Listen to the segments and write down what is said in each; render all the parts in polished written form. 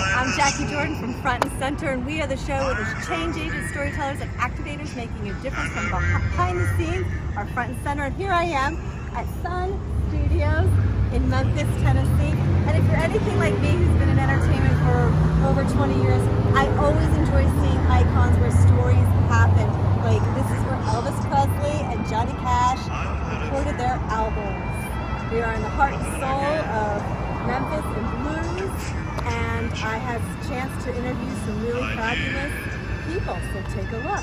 I'm Jacquie Jordan from Front and Center, and we are the show with the change agents, storytellers, and activators making a difference from behind the scenes, our Front and Center. And here I am at Sun Studios in Memphis, Tennessee. And if you're anything like me, who's been in entertainment for over 20 years, I always enjoy seeing icons where stories happen. Like this is where Elvis Presley and Johnny Cash recorded their albums. We are in the heart and soul of Memphis and blues, and I had a chance to interview some really fabulous people, so take a look.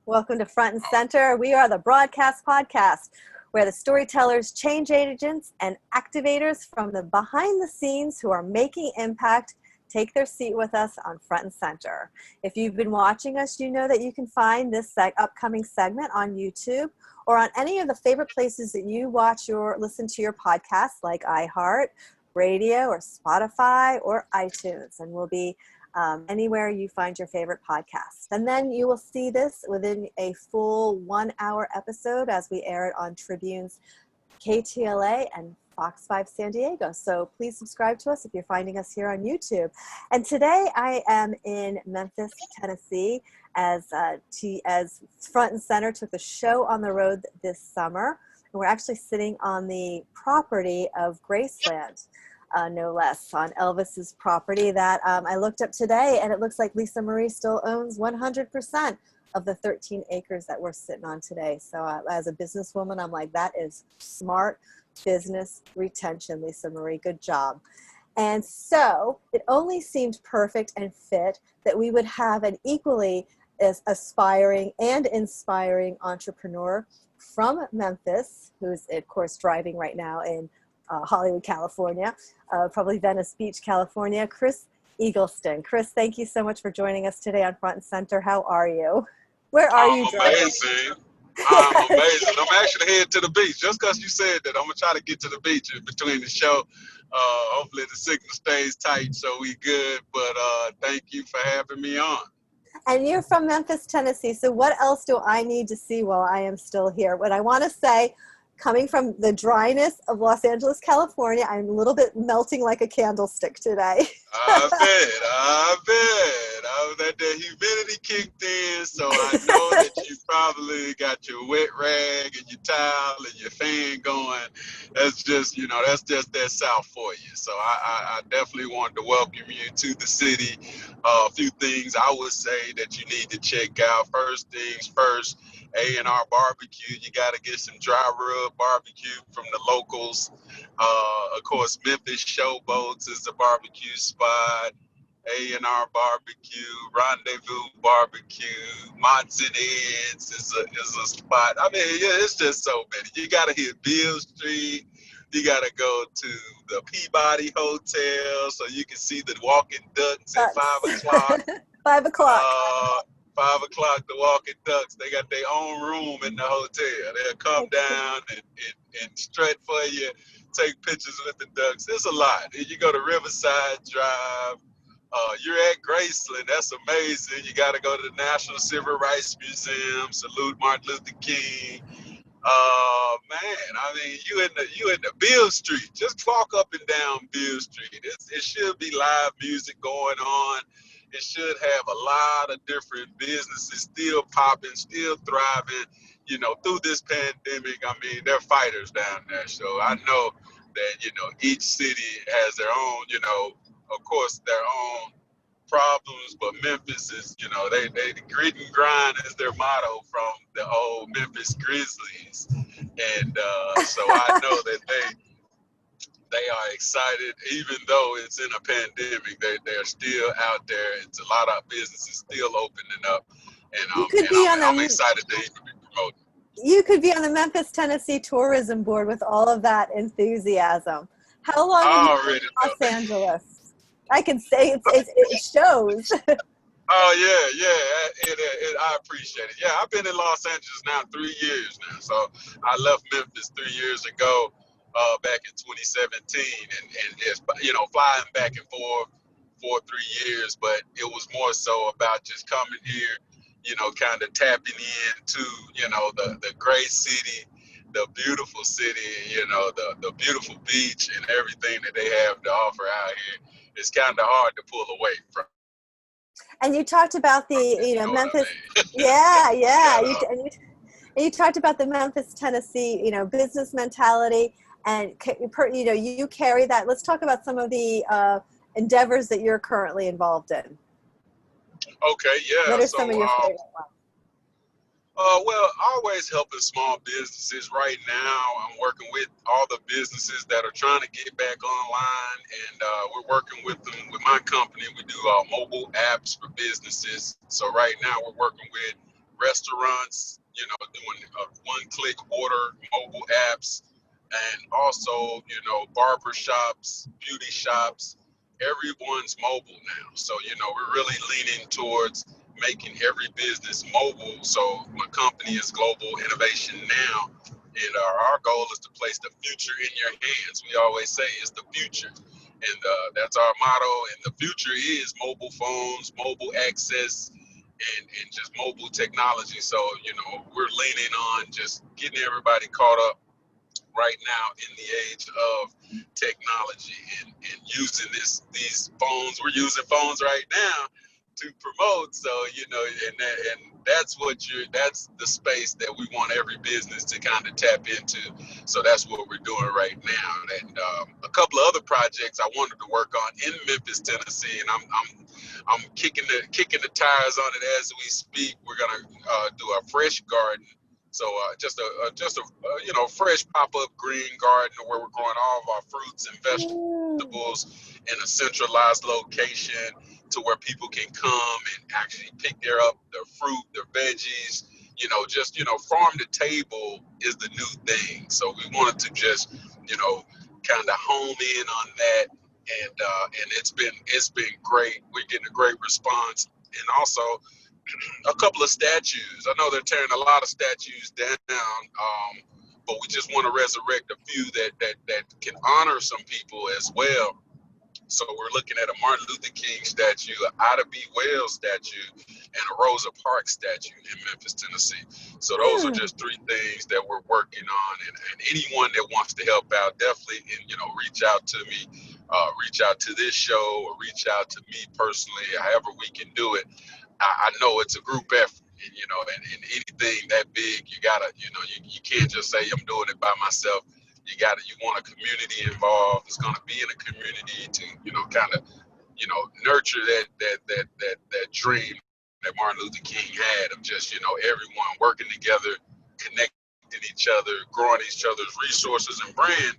Welcome to Front and Center. We are the broadcast podcast where the storytellers, change agents, and activators from the behind the scenes who are making impact take their seat with us on Front and Center. If you've been watching us, you know that you can find this upcoming segment on YouTube or on any of the favorite places that you watch or listen to your podcasts like iHeart, Radio, or Spotify, or iTunes. And we'll be anywhere you find your favorite podcast. And then you will see this within a full 1 hour episode as we air it on Tribune's KTLA and Fox 5 San Diego. So please subscribe to us if you're finding us here on YouTube. And today I am in Memphis, Tennessee as Front and Center took the show on the road this summer. And we're actually sitting on the property of Graceland. No less, on Elvis's property that I looked up today, and it looks like Lisa Marie still owns 100% of the 13 acres that we're sitting on today. So as a businesswoman, I'm like, that is smart business retention, Lisa Marie, good job. And so it only seemed perfect and fit that we would have an equally as aspiring and inspiring entrepreneur from Memphis, who's of course driving right now in Hollywood, California, probably Venice Beach, California, Chris Eggleston. Chris, thank you so much for joining us today on Front and Center. How are you? Where are you driving? Amazing. I'm amazing. I'm actually headed to the beach. Just because you said that, I'm going to try to get to the beach in between the show. Hopefully the signal stays tight so we good. But thank you for having me on. And you're from Memphis, Tennessee. So what else do I need to see while I am still here? What I want to say, coming from the dryness of Los Angeles, California, I'm a little bit melting like a candlestick today. I bet. That humidity kicked in, so I know that you probably got your wet rag and your towel and your fan going. That's just, that South for you. So I definitely wanted to welcome you to the city. A few things I would say that you need to check out. First things first, A&R barbecue. You got to get some dry rub barbecue from the locals. Of course, Memphis Showboats is a barbecue spot. A&R barbecue, Rendezvous barbecue, Mott's and Ed's is a spot. I mean, yeah, it's just so many. You got to hit Beale Street. You got to go to the Peabody Hotel so you can see the walking ducks at 5 o'clock. 5 o'clock. 5 o'clock, the walking ducks, they got their own room in the hotel. They'll come down and strut for you, take pictures with the ducks. There's a lot. You go to Riverside Drive. You're at Graceland. That's amazing. You got to go to the National Civil Rights Museum, salute Martin Luther King. Man, I mean, you in the Beale Street. Just walk up and down Beale Street. It should be live music going on. It should have a lot of different businesses still popping, still thriving, through this pandemic. I mean, they're fighters down there. So I know that, each city has their own, of course, their own problems, but Memphis is, they the grit and grind is their motto from the old Memphis Grizzlies. And so I know that they are excited, even though it's in a pandemic. They're still out there. It's a lot of businesses still opening up, and I'm excited to even be promoting. You could be on the Memphis, Tennessee Tourism Board with all of that enthusiasm. How long have you been in Los Angeles? I can say it shows. Oh yeah. I appreciate it. Yeah, I've been in Los Angeles now 3 years now. So I left Memphis 3 years ago, back in 2017, and just flying back and forth for 3 years. But it was more so about just coming here, kind of tapping into the great city, the beautiful city, the beautiful beach and everything that they have to offer out here. It's kind of hard to pull away from. And you talked about the, Memphis. I mean? Yeah. You know? You talked about the Memphis, Tennessee, business mentality, and you carry that. Let's talk about some of the endeavors that you're currently involved in. Okay, yeah. What are So, some of your favorite ones? well, always helping small businesses. Right now, I'm working with all the businesses that are trying to get back online, and we're working with them. With my company, we do mobile apps for businesses. So right now, we're working with restaurants, doing one-click order mobile apps, and also, barber shops, beauty shops. Everyone's mobile now. So, we're really leaning towards making every business mobile. So my company is Global Innovation Now, and our goal is to place the future in your hands. We always say it's the future, and that's our motto. And the future is mobile phones, mobile access, and just mobile technology. So we're leaning on just getting everybody caught up right now in the age of technology and using these phones. We're using phones right now to promote. So, and that's the space that we want every business to kind of tap into. So that's what we're doing right now. And a couple of other projects I wanted to work on in Memphis, Tennessee, and I'm kicking the tires on it as we speak. We're gonna do a fresh garden. So just a fresh pop-up green garden where we're growing all of our fruits and vegetables in a centralized location to where people can come and actually pick their fruit, their veggies. Farm to table is the new thing. So we wanted to just kind of home in on that, and it's been great. We're getting a great response, and also a couple of statues. I know they're tearing a lot of statues down, but we just want to resurrect a few that can honor some people as well. So we're looking at a Martin Luther King statue, an Ida B. Wells statue, and a Rosa Parks statue in Memphis, Tennessee. So those are just three things that we're working on. And anyone that wants to help out, definitely, reach out to me, reach out to this show, or reach out to me personally, however we can do it. I know it's a group effort, and anything that big, you gotta, you can't just say I'm doing it by myself. You want a community involved. It's going to be in a community to, kind of, nurture that dream that Martin Luther King had of just, everyone working together, connecting each other, growing each other's resources and brand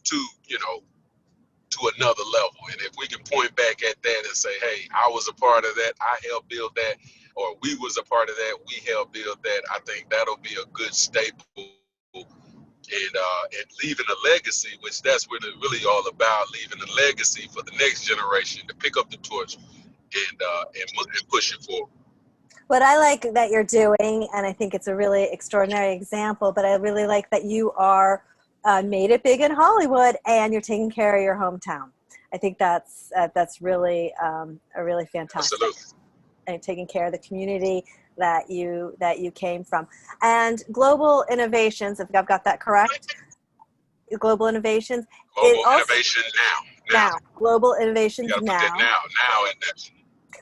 to, to another level. And if we can point back at that and say, hey, I was a part of that, I helped build that, or we was a part of that, we helped build that, I think that'll be a good staple. And leaving a legacy, which that's what it's really all about, leaving a legacy for the next generation to pick up the torch and push it forward. What I like that you're doing, and I think it's a really extraordinary example, but I really like that you are made it big in Hollywood and you're taking care of your hometown. I think that's really a really fantastic. Absolutely. And taking care of the community that you came from. And Global Innovations, if I've got that correct, Global Innovations. Global Innovation now. Global Innovations now. Now, and that's.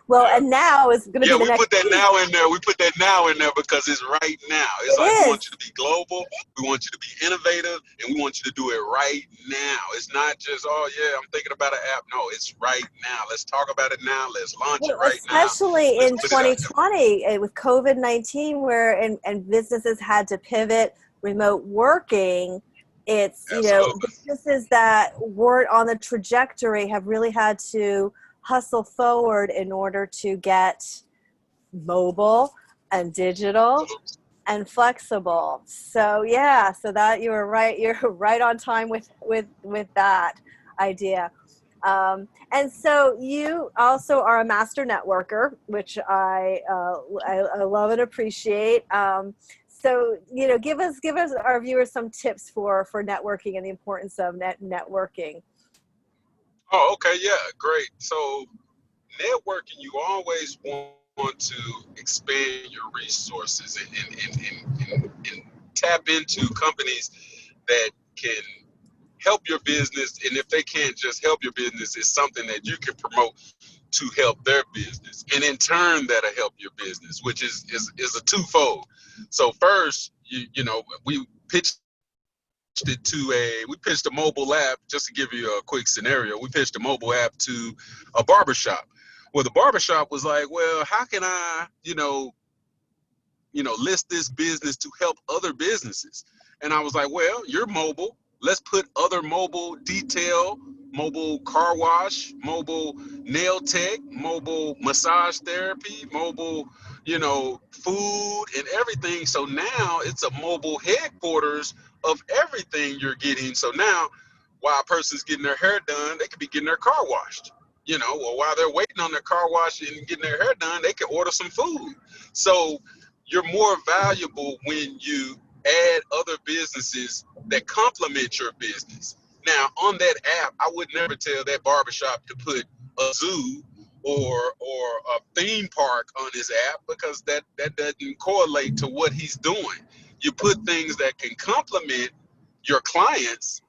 Well, yeah. And now is going to be the next. Yeah, we put that now in there. We put that now in there because it's right now. It's like we want you to be global, we want you to be innovative, and we want you to do it right now. It's not just, oh yeah, I'm thinking about an app. No, it's right now. Let's talk about it now. Let's launch it right now. Especially in 2020 with COVID-19, where and businesses had to pivot remote working. It's businesses that weren't on the trajectory have really had to hustle forward in order to get mobile and digital and flexible. So so that you're right on time with that idea. And so you also are a master networker, which I love and appreciate. So, you know, give us our viewers some tips for networking and the importance of networking. Oh, okay, yeah, great. So networking, you always want to expand your resources and tap into companies that can help your business. And if they can't just help your business, it's something that you can promote to help their business. And in turn, that'll help your business, which is a twofold. So first, you know, we pitched a mobile app. Just to give you a quick scenario, we pitched a mobile app to a barbershop. Well, the barbershop was like, well, how can I, list this business to help other businesses? And I was like, well, you're mobile. Let's put other mobile detail, mobile car wash, mobile nail tech, mobile massage therapy, mobile, food and everything. So now it's a mobile headquarters of everything you're getting. So now while a person's getting their hair done, they could be getting their car washed. Or while they're waiting on their car wash and getting their hair done, they can order some food. So you're more valuable when you add other businesses that complement your business. Now, on that app, I would never tell that barbershop to put a zoo or a theme park on his app, because that doesn't correlate to what he's doing. You put things that can complement your clients,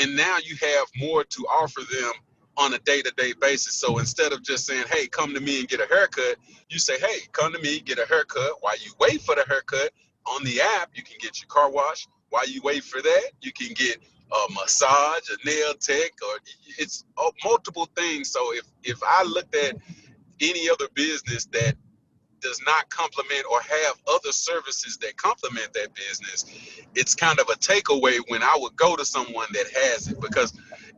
and now you have more to offer them on a day-to-day basis. So instead of just saying, hey, come to me and get a haircut, you say, hey, come to me, get a haircut. While you wait for the haircut, on the app, you can get your car wash. While you wait for that, you can get a massage, a nail tech, or it's multiple things. So if I looked at any other business that does not complement or have other services that complement that business, it's kind of a takeaway when I would go to someone that has it, because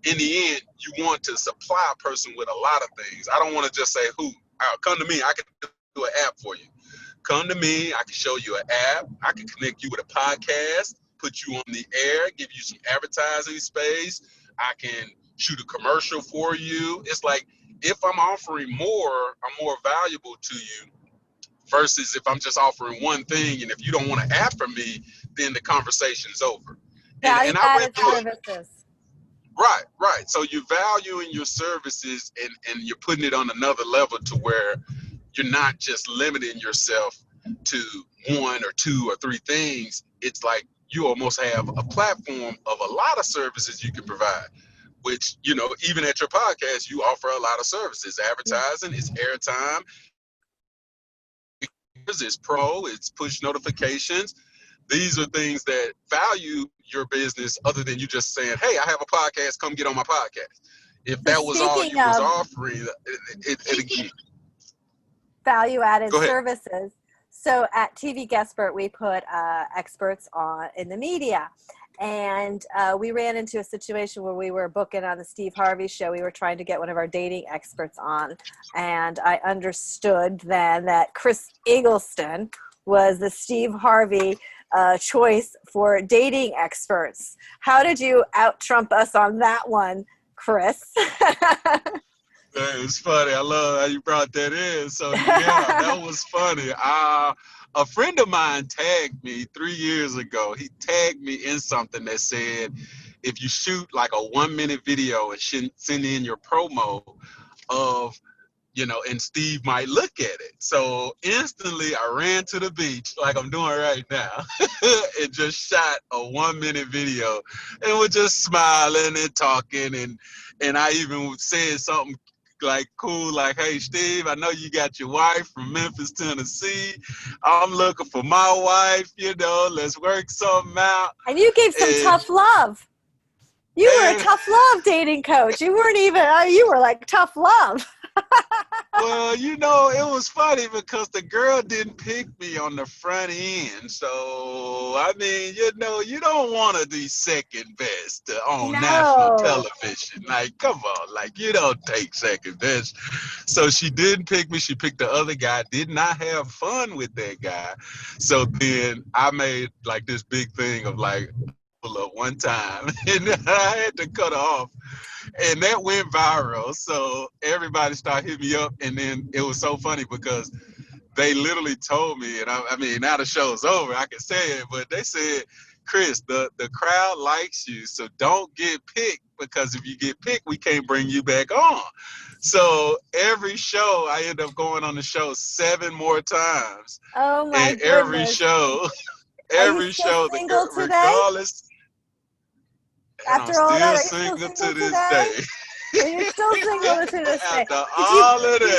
in the end, you want to supply a person with a lot of things. I don't want to just say, come to me, I can do an app for you. Come to me, I can show you an app, I can connect you with a podcast, put you on the air, give you some advertising space, I can shoot a commercial for you. It's like, if I'm offering more, I'm more valuable to you, versus if I'm just offering one thing, and if you don't want an app from me, then the conversation's over. And I went through services. Right. So you're valuing your services, and you're putting it on another level to where you're not just limiting yourself to one or two or three things. It's like you almost have a platform of a lot of services you can provide, which, even at your podcast, you offer a lot of services. Advertising, it's airtime, it's pro, it's push notifications. These are things that value your business, other than you just saying, hey, I have a podcast, come get on my podcast. If that was all you was offering, it value-added services. So at TVGuestpert, we put experts on in the media. And we ran into a situation where we were booking on the Steve Harvey show. We were trying to get one of our dating experts on. And I understood then that Chris Eggleston was the Steve Harvey choice for dating experts. How did you out-Trump us on that one, Chris? It's funny. I love how you brought that in. So, yeah, that was funny. A friend of mine tagged me 3 years ago. He tagged me in something that said, if you shoot like a 1-minute video and send in your promo of, and Steve might look at it. So instantly I ran to the beach like I'm doing right now and just shot a 1-minute video, and we're just smiling and talking. And I even said something like cool, like, hey, Steve, I know you got your wife from Memphis, Tennessee. I'm looking for my wife, let's work something out. And you gave some tough love. You were a tough love dating coach. You weren't even, you were like tough love. Well, it was funny because the girl didn't pick me on the front end. So, I mean, you don't want to be second best on national television. Like, come on, like, you don't take second best. So she didn't pick me. She picked the other guy. Did not have fun with that guy. So then I made like this big thing of like, up one time, and I had to cut her off. And that went viral. So everybody started hitting me up. And then it was so funny because they literally told me, and I mean, now the show's over, I can say it, but they said, Chris, the crowd likes you, so don't get picked, because if you get picked, we can't bring you back on. So every show, I end up going on the show 7 more times. Oh my And every goodness. show, Are you still single today? regardless, and I'm After all that, still are you single still to single this today? day. And you're still single to this day. After all of Did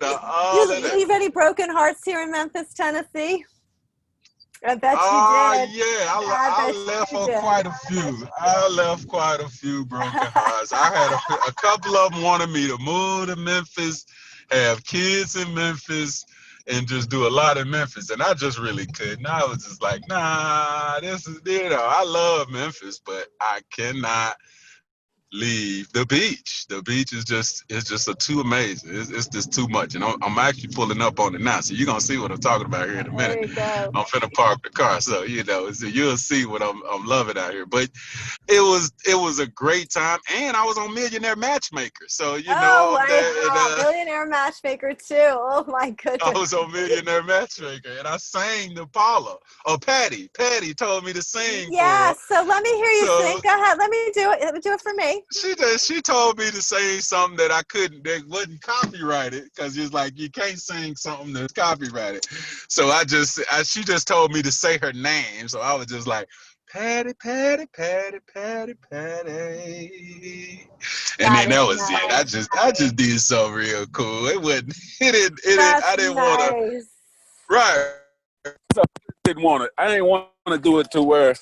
that, you leave any broken hearts here in Memphis, Tennessee? I bet you did. Yeah, I I bet left you on did. quite a few. I left quite a few broken hearts. I had a couple of them wanted me to move to Memphis, have kids in Memphis, and just do a lot in Memphis. And I just really couldn't. I was just like, nah, this is, I love Memphis, but I cannot leave the beach. The beach is just, it's just too amazing. It's just too much. And I'm actually pulling up on it now, so you're gonna see what I'm talking about here in a minute. There you go. I'm finna park the car, so so you'll see what I'm loving out here. But it was a great time, and I was on Millionaire Matchmaker, so Oh I'm my there. God, And Millionaire Matchmaker too. Oh my I goodness. was on Millionaire Matchmaker, and I sang to Paula. Oh, Patty told me to sing for her. Yes. So let me hear you So sing. Go ahead. Let me do it. Do it for me. she told me to sing something that I couldn't, that wasn't copyrighted, because it's like you can't sing something that's copyrighted. So she just told me to say her name, so I was just like, Patty, Patty, Patty, Patty, Patty, and then that was it. I just did something real cool. It wasn't. That's I didn't want to. nice. Right. So I didn't want to. I didn't want to do it to where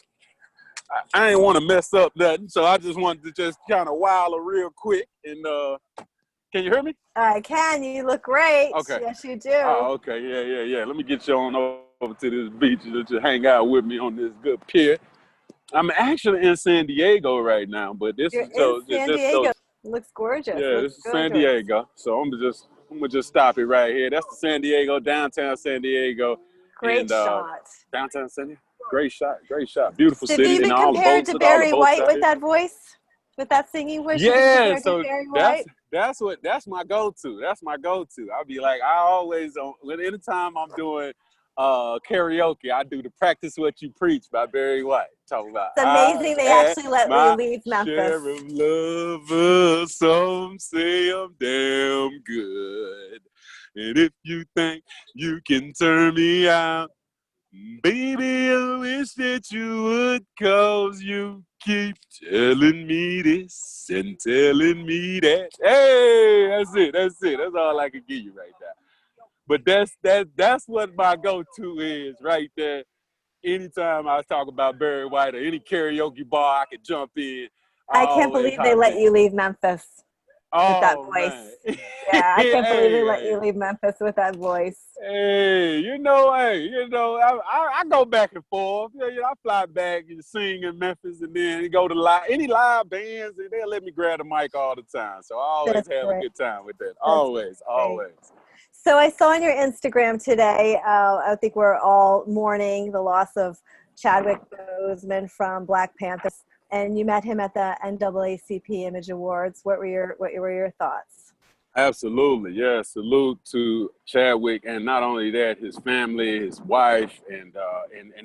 I didn't want to mess up nothing. So I just wanted to just kind of wow her real quick. And can you hear me? I can. You look great. Okay. Yes, you do. Oh, okay. Yeah. Let me get you on over to this beach to hang out with me on this good pier. I'm actually in San Diego right now, but this You're is in San Diego. Looks gorgeous. Yeah, this is San Diego. So I'm gonna just stop it right here. That's the San Diego, downtown San Diego. Great And shot. downtown San Diego. Great shot. Beautiful Have city. you been And all the compared boats, to look at all the Barry boats White out with here. that voice? With that singing voice? Yeah, so Barry White? that's my go-to. That's my go-to. I'll be like, I always, anytime I'm doing karaoke, I do the Practice What You Preach by Barry White. Talking about, It's amazing they actually let you leave Memphis. Share of lovers, some say I'm damn good. And if you think you can turn me out, baby, I wish that you would, 'cause you keep telling me this and telling me that. Hey, that's it. That's all I can give you right now. But that's what my go-to is right there. Anytime I talk about Barry White or any karaoke bar I could jump in, I can't believe they let you leave Memphis with that voice. Man. Yeah, I can't believe they let Hey. you leave Memphis with that voice. Hey, I go back and forth. I fly back and sing in Memphis, and then go to any live bands, and they'll let me grab the mic all the time. So I always have a good time with that. Always. So I saw on your Instagram today, I think we're all mourning the loss of Chadwick Boseman from Black Panthers, and you met him at the NAACP Image Awards. What were your thoughts? Absolutely, yeah. Salute to Chadwick, and not only that, his family, his wife, and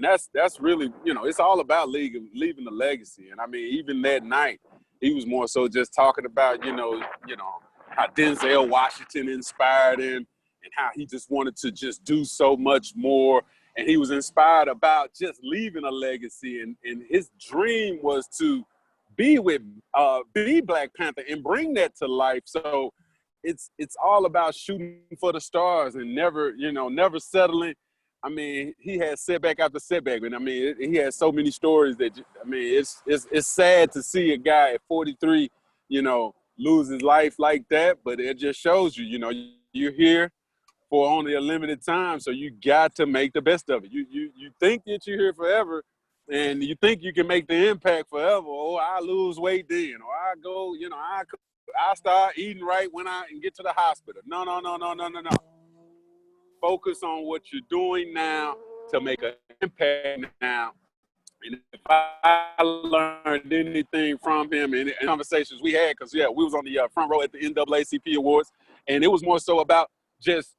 that's really, it's all about leaving a legacy. And I mean, even that night, he was more so just talking about, how Denzel Washington inspired him, and how he just wanted to just do so much more. And he was inspired about just leaving a legacy, and his dream was to be Black Panther and bring that to life. So it's all about shooting for the stars and never settling. I mean, he had setback after setback, and I mean, he had so many stories that, I mean, it's sad to see a guy at 43, lose his life like that. But it just shows you, you're here for only a limited time, so you got to make the best of it. You think that you're here forever, and you think you can make the impact forever. Or I lose weight then, or I go, I start eating right when I get to the hospital. No. Focus on what you're doing now to make an impact now, And if I learned anything from him in conversations we had, because, yeah, we was on the front row at the NAACP Awards, and it was more so about just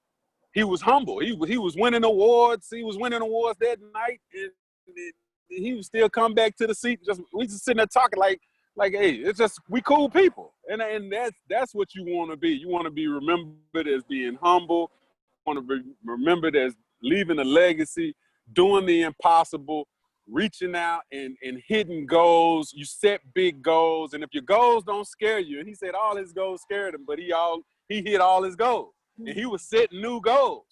he was humble. He was winning awards. He was winning awards that night, and he would still come back to the seat. We just sitting there talking like, hey, it's just we cool people, and that's what you want to be. You want to be remembered as being humble. You want to be remembered as leaving a legacy, doing the impossible, reaching out and hitting goals. You set big goals, and if your goals don't scare you, and he said all his goals scared him, but he hit all his goals, and he was setting new goals.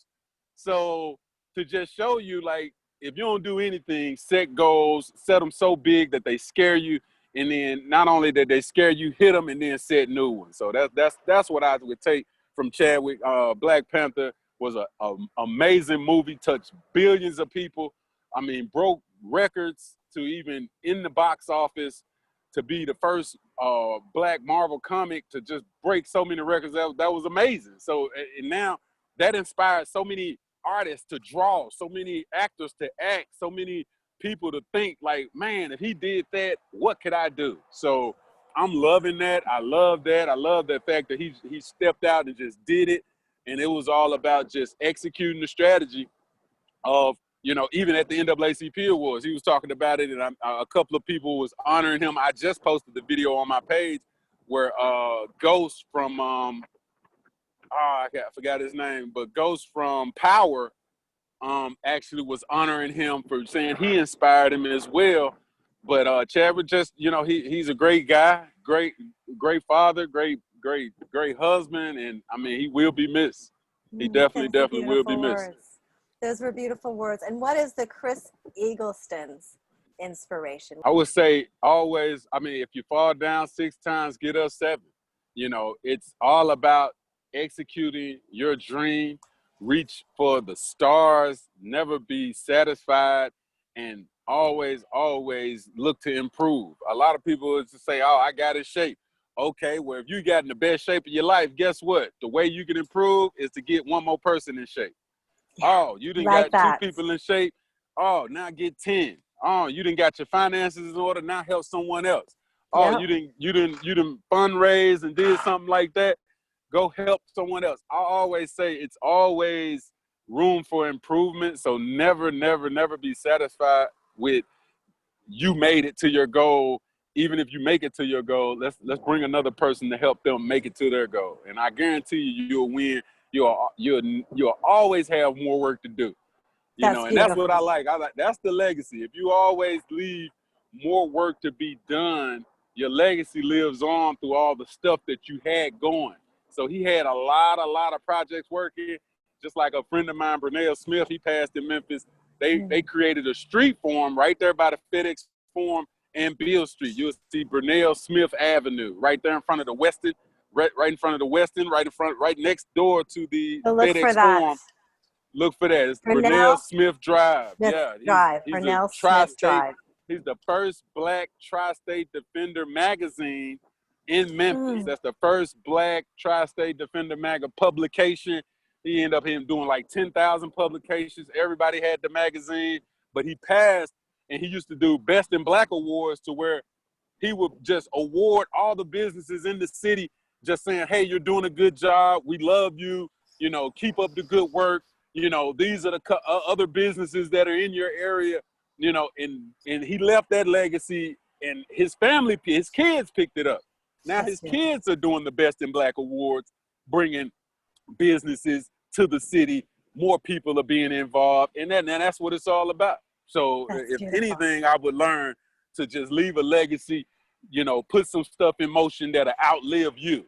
So to just show you, like, if you don't do anything, set goals, set them so big that they scare you, and then not only that they scare you, hit them and then set new ones. So that's what I would take from Chadwick. Black Panther was an amazing movie, touched billions of people. I mean, broke records to even in the box office, to be the first Black Marvel comic to just break so many records. That was amazing. So, and now that inspired so many artists to draw, so many actors to act, so many people to think like, man, if he did that, what could I do? So I'm loving that. I love that. I love the fact that he stepped out and just did it. And it was all about just executing the strategy of, even at the NAACP Awards, he was talking about it, and a couple of people was honoring him. I just posted the video on my page where Ghost from, I forgot his name, but Ghost from Power actually was honoring him for saying he inspired him as well. But Chadwick just, he's a great guy, great father, great husband, and I mean, he will be missed. He definitely will be missed. Those were beautiful words. And what is the Chris Eggleston's inspiration? I would say always, I mean, if you fall down 6 times, get up 7. It's all about executing your dream, reach for the stars, never be satisfied, and always look to improve. A lot of people just say, oh, I got in shape. Okay, well, if you got in the best shape of your life, guess what? The way you can improve is to get one more person in shape. Oh, you done got 2 people in shape. Oh, now get 10. Oh, you done got your finances in order. Now help someone else. Oh, yep. you done fundraise and did something like that. Go help someone else. I always say it's always room for improvement. So never be satisfied with you made it to your goal. Even if you make it to your goal, let's bring another person to help them make it to their goal. And I guarantee you'll win. You'll always have more work to do, and that's what I like. That's the legacy. If you always leave more work to be done, your legacy lives on through all the stuff that you had going. So he had a lot of projects working. Just like a friend of mine, Brunell Smith, he passed in Memphis. They created a street for him right there by the FedEx Forum and Beale Street. You'll see Brunell Smith Avenue right there in front of the Westin. Right in front of the Westin, right next door to the FedEx Forum. Look for that. It's Brunell Smith Drive. He's Brunell Smith Drive. He's the first Black Tri-State Defender magazine in Memphis. That's the first Black Tri-State Defender publication. He ended up doing like 10,000 publications. Everybody had the magazine, but he passed, and he used to do Best in Black awards, to where he would just award all the businesses in the city, just saying, hey, you're doing a good job. We love you. Keep up the good work. These are the other businesses that are in your area, and he left that legacy, and his kids picked it up. Now his kids are doing the Best in Black awards, bringing businesses to the city. More people are being involved, and that's what it's all about. So if anything, I would learn to just leave a legacy, put some stuff in motion that'll outlive you.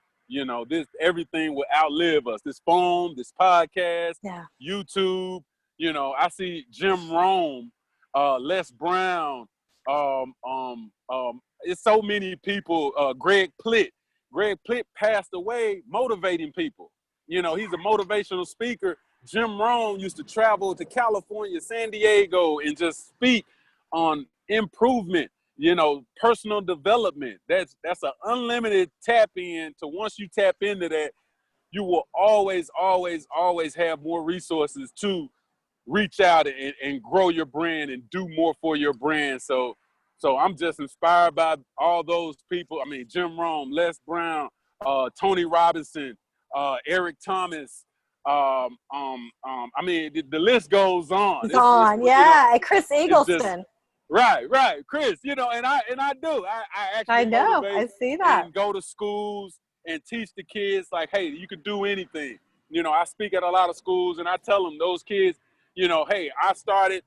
Everything will outlive us. This phone, this podcast, YouTube. I see Jim Rome, Les Brown. It's so many people. Greg Plitt. Greg Plitt passed away motivating people. He's a motivational speaker. Jim Rome used to travel to California, San Diego, and just speak on improvement. Personal development. That's an unlimited tap in. To once you tap into that, you will always have more resources to reach out and grow your brand and do more for your brand. So I'm just inspired by all those people. I mean, Jim Rome, Les Brown, Tony Robinson, Eric Thomas. I mean, the list goes on. It's on, yeah. And Chris Eggleston. Just, right, Chris. You know, and I do. I actually I know. motivate I see that. and go to schools and teach the kids like, hey, you can do anything. You know, I speak at a lot of schools and I tell them, those kids, you know, hey, I started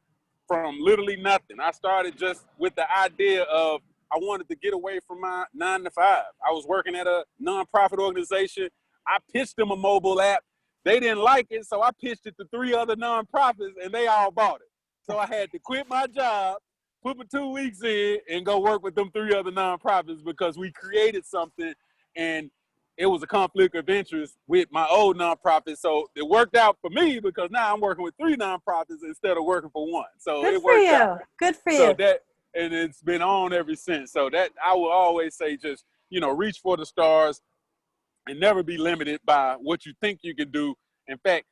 from literally nothing. I started just with the idea of I wanted to get away from my 9 to 5. I was working at a nonprofit organization. I pitched them a mobile app. They didn't like it, so I pitched it to 3 other nonprofits, and they all bought it. So I had to quit my job, put my 2 weeks in, and go work with them 3 other nonprofits because we created something, and it was a conflict of interest with my old nonprofit. So it worked out for me because now I'm working with 3 nonprofits instead of working for 1. So Good it for worked you. out. Good for So you. and it's been on ever since. So that I will always say, just, you know, reach for the stars and never be limited by what you think you can do. In fact,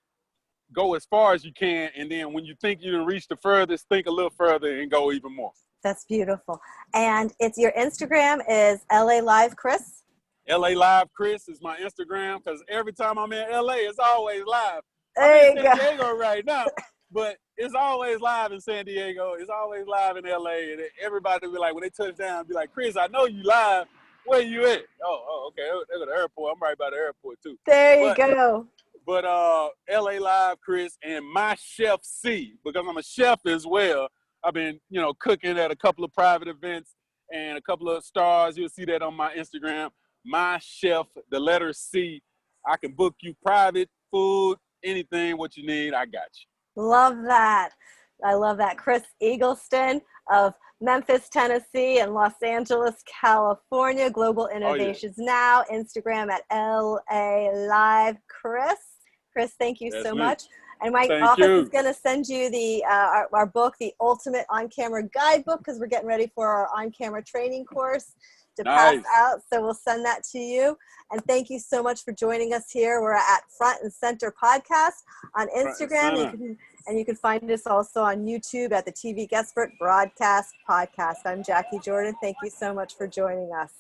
go as far as you can. And then when you think you can reach the furthest, think a little further and go even more. That's beautiful. And it's your Instagram is LA Live Chris. LA Live Chris is my Instagram because every time I'm in LA, it's always live. There I'm you in San go. Diego right now, but it's always live in San Diego. It's always live in LA. And everybody be like, when they touch down, be like, Chris, I know you live. Where you at? Oh, okay. They go to the airport. I'm right by the airport too. There you go. But LA Live Chris and my Chef C, because I'm a chef as well. I've been, you know, cooking at a couple of private events and a couple of stars. You'll see that on my Instagram. My Chef, the letter C. I can book you private, food, anything, what you need, I got you. Love that. I love that. Chris Eggleston of Memphis, Tennessee, and Los Angeles, California. Global Innovations Now. Instagram at LA Live Chris. Chris, thank you so much. And my office is going to send you the our book, The Ultimate On-Camera Guidebook, because we're getting ready for our on-camera training course to pass out. So we'll send that to you. And thank you so much for joining us here. We're at Front and Center Podcast on Instagram. And you can find us also on YouTube at the TVGuestpert Broadcast Podcast. I'm Jacquie Jordan. Thank you so much for joining us.